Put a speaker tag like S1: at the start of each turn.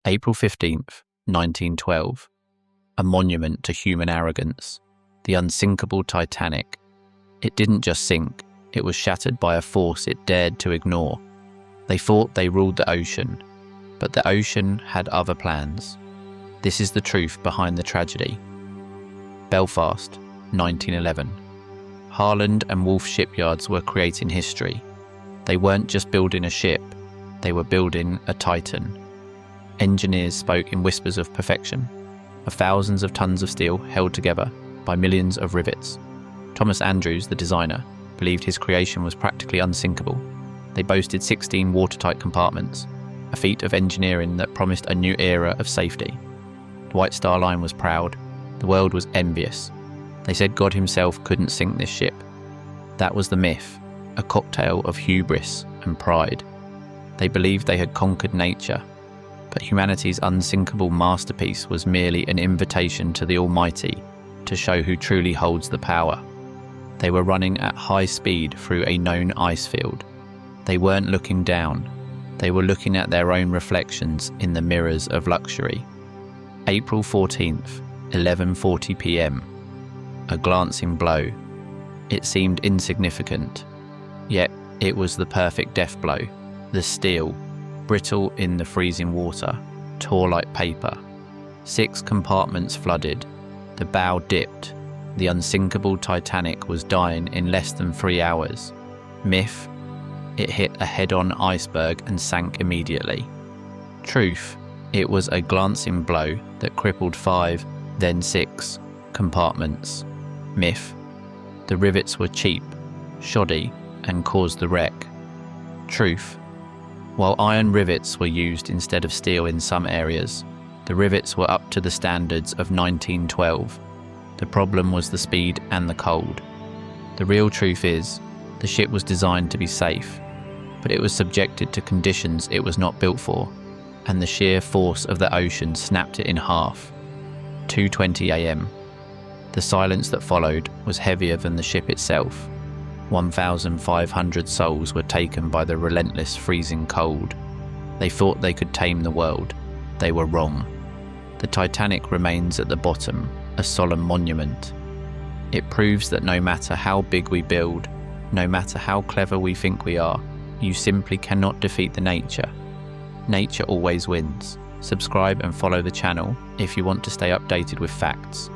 S1: April 15th, 1912. A monument to human arrogance. The unsinkable Titanic. It didn't just sink, it was shattered by a force it dared to ignore. They thought they ruled the ocean, but the ocean had other plans. This is the truth behind the tragedy. Belfast, 1911. Harland and Wolff shipyards were creating history. They weren't just building a ship, they were building a titan. Engineers spoke in whispers of perfection, of thousands of tons of steel held together by millions of rivets. Thomas Andrews, the designer, believed his creation was practically unsinkable. They boasted 16 watertight compartments, a feat of engineering that promised a new era of safety. The White Star Line was proud. The world was envious. They said God himself couldn't sink this ship. That was the myth, a cocktail of hubris and pride. They believed they had conquered nature, but humanity's unsinkable masterpiece was merely an invitation to the Almighty to show who truly holds the power. They were running at high speed through a known ice field. They weren't looking down. They were looking at their own reflections in the mirrors of luxury. April 14th, 11:40 p.m. A glancing blow. It seemed insignificant, yet it was the perfect death blow. The steel, brittle in the freezing water, tore like paper. 6 compartments flooded. The bow dipped. The unsinkable Titanic was dying in less than 3 hours. Myth, it hit a head-on iceberg and sank immediately. Truth, it was a glancing blow that crippled 5, then 6 compartments. Myth, the rivets were cheap, shoddy, and caused the wreck. Truth, while iron rivets were used instead of steel in some areas, the rivets were up to the standards of 1912. The problem was the speed and the cold. The real truth is, the ship was designed to be safe, but it was subjected to conditions it was not built for, and the sheer force of the ocean snapped it in half. 2:20 a.m. The silence that followed was heavier than the ship itself. 1,500 souls were taken by the relentless freezing cold. They thought they could tame the world. They were wrong. The Titanic remains at the bottom, a solemn monument. It proves that no matter how big we build, no matter how clever we think we are, you simply cannot defeat the nature. Nature always wins. Subscribe and follow the channel if you want to stay updated with facts.